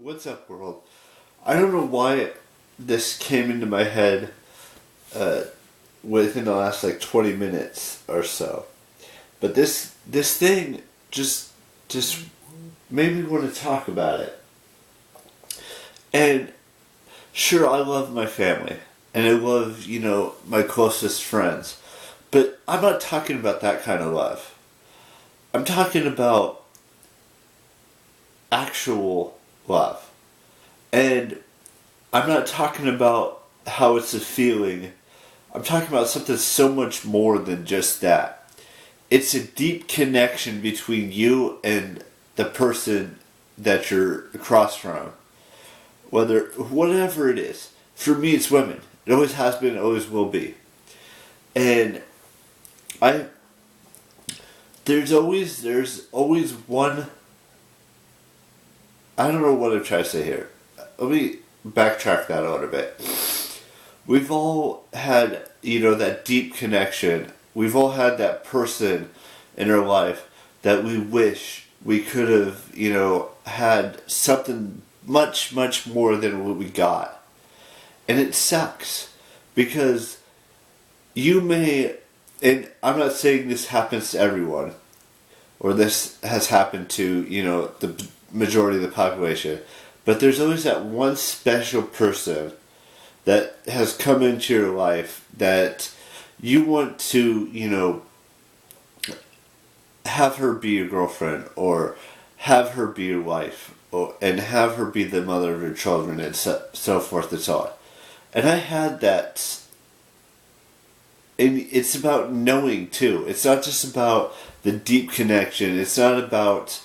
What's up, world? I don't know why this came into my head uh, within the last like 20 minutes or so, but this thing just made me want to talk about it. And sure, I love my family, and I love my closest friends, but I'm not talking about that kind of love. I'm talking about actual love. And I'm not talking about how it's a feeling. I'm talking about something so much more than just that. It's a deep connection between you and the person that you're across from. Whatever it is. For me, it's women. It always has been, it always will be. And I, there's always one, I don't know what I'm trying to say here. Let me backtrack that a little bit. We've all had, that deep connection. We've all had that person in our life that we wish we could have, had something much, much more than what we got. And it sucks because you may, and I'm not saying this happens to everyone, or this has happened to, the majority of the population. But there's always that one special person that has come into your life that you want to, have her be your girlfriend or have her be your wife and have her be the mother of your children and so forth and so on. And I had that. And it's about knowing too. It's not just about the deep connection. It's not about,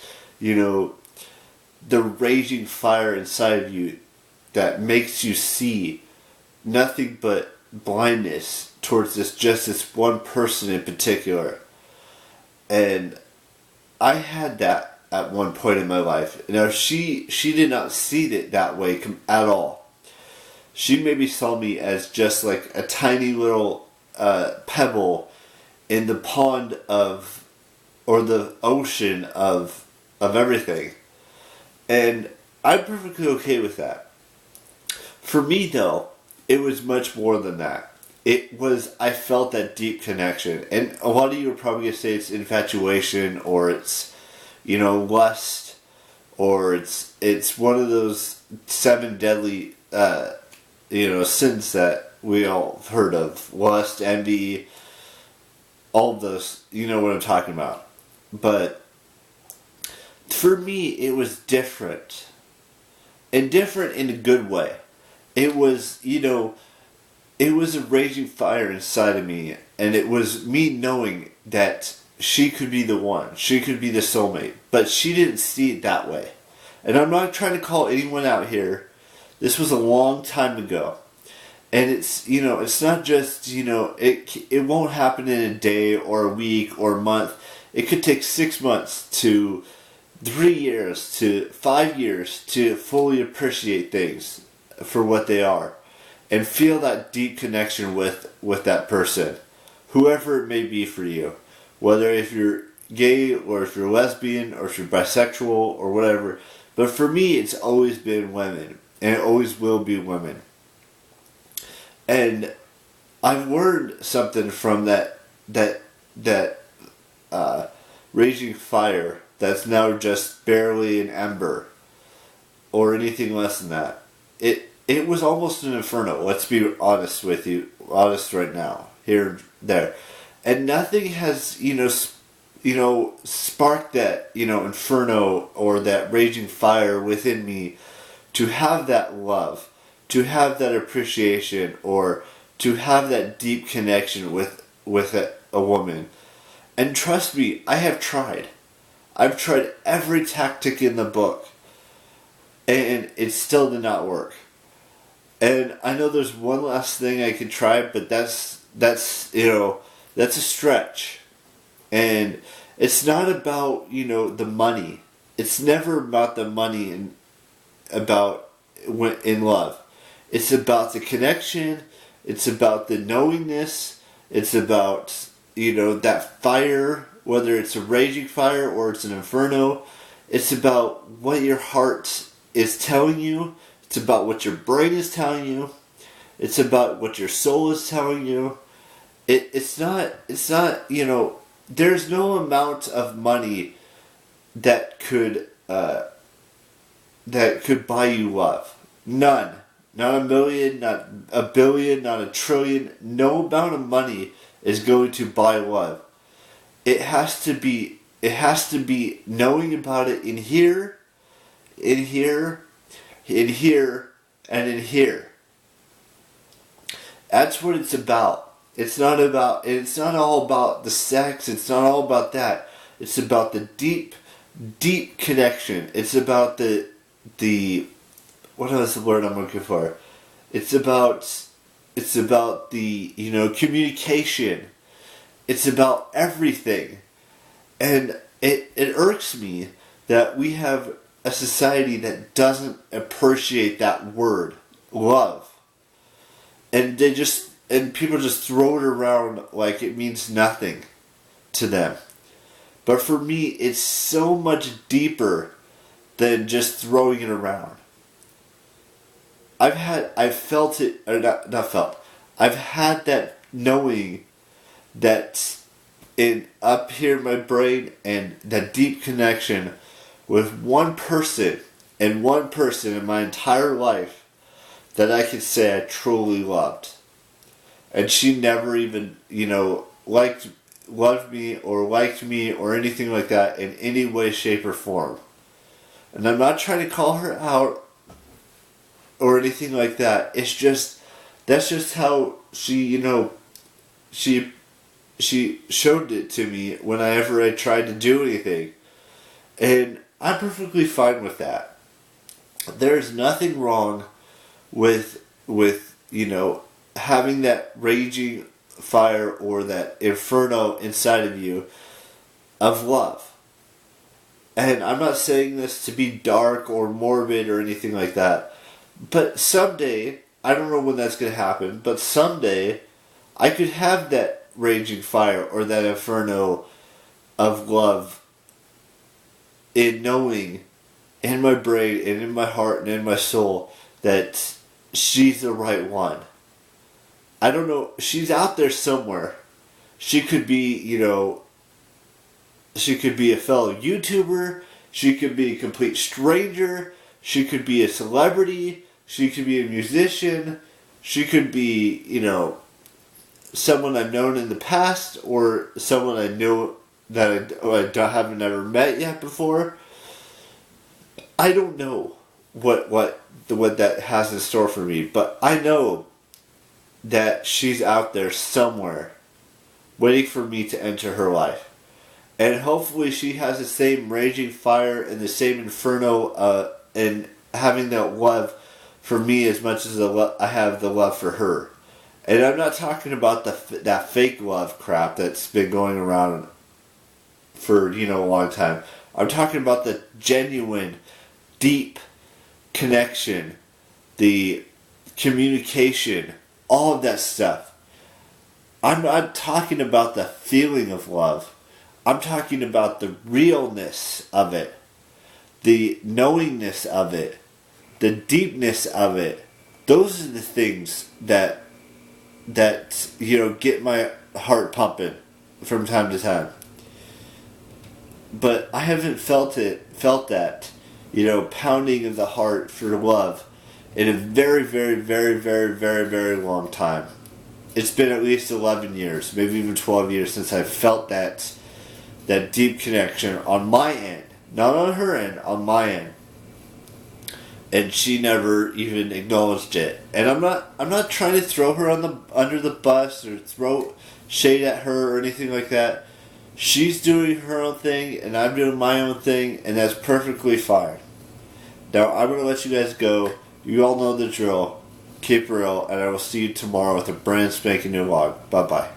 the raging fire inside of you that makes you see nothing but blindness towards this one person in particular. And I had that at one point in my life. Now she did not see it that way at all. She maybe saw me as just like a tiny little pebble in the pond or the ocean of everything. And I'm perfectly okay with that. For me, though, it was much more than that. I felt that deep connection. And a lot of you are probably going to say it's infatuation, or it's, lust, or it's one of those 7 deadly, sins that we all have heard of. Lust, envy, all of those, you know what I'm talking about. But for me, it was different. And different in a good way. It was, it was a raging fire inside of me. And it was me knowing that she could be the one. She could be the soulmate. But she didn't see it that way. And I'm not trying to call anyone out here. This was a long time ago. And it's, it's not just, it won't happen in a day or a week or a month. It could take 6 months to 3 years to 5 years to fully appreciate things for what they are and feel that deep connection with that person, whoever it may be for you, whether if you're gay or if you're lesbian or if you're bisexual or whatever. But for me, it's always been women, and it always will be women. And I've learned something from that raging fire that's now just barely an ember or anything less than that. It was almost an inferno. Let's be honest with you, honest right now, here and there, and nothing has sparked that inferno or that raging fire within me to have that love, to have that appreciation, or to have that deep connection with a woman. And trust me, I have tried. I've tried every tactic in the book, and it still did not work. And I know there's one last thing I could try, but that's a stretch. And it's not about the money. It's never about the money in love. It's about the connection. It's about the knowingness. It's about that fire, whether it's a raging fire or it's an inferno. It's about what your heart is telling you. It's about what your brain is telling you. It's about what your soul is telling you. It's not, you know, there's no amount of money that could buy you love. None. Not a million, not a billion, not a trillion. No amount of money is going to buy love. It has to be knowing about it in here, in here, in here, and in here. That's what it's about. It's not all about the sex, it's not all about that. It's about the deep connection. It's about the what is the word I'm looking for? It's about the, you know, communication. It's about everything. And it irks me that we have a society that doesn't appreciate that word, love. And people just throw it around like it means nothing to them. But for me, it's so much deeper than just throwing it around. I've had that knowing that up here in my brain, and that deep connection with one person in my entire life that I could say I truly loved. And she never even, you know, loved me or liked me or anything like that in any way, shape, or form. And I'm not trying to call her out or anything like that. It's just, that's just how she, you know, she showed it to me whenever I tried to do anything. And I'm perfectly fine with that. There's nothing wrong with you know, having that raging fire or that inferno inside of you of love. And I'm not saying this to be dark or morbid or anything like that. But someday, I don't know when that's going to happen, but someday I could have that raging fire or that inferno of love in knowing in my brain and in my heart and in my soul that she's the right one. I don't know, she's out there somewhere. She could be, you know, she could be a fellow YouTuber, she could be a complete stranger, she could be a celebrity, she could be a musician, she could be, you know, someone I've known in the past, or someone I know that I haven't ever met yet before. I don't know what that has in store for me, but I know that she's out there somewhere waiting for me to enter her life. And hopefully she has the same raging fire and the same inferno and having that love for me as much as I have the love for her. And I'm not talking about that fake love crap that's been going around for, you know, a long time. I'm talking about the genuine, deep connection, the communication, all of that stuff. I'm not talking about the feeling of love. I'm talking about the realness of it, the knowingness of it, the deepness of it. Those are the things that you know, get my heart pumping from time to time. But I haven't felt that, you know, pounding of the heart for love in a very, very, very, very, very, very long time. It's been at least 11 years, maybe even 12 years since I felt that deep connection on my end. Not on her end, on my end. And she never even acknowledged it. And I'm not trying to throw her under the bus or throw shade at her or anything like that. She's doing her own thing and I'm doing my own thing, and that's perfectly fine. Now I'm going to let you guys go. You all know the drill. Keep real, and I will see you tomorrow with a brand spanking new vlog. Bye bye.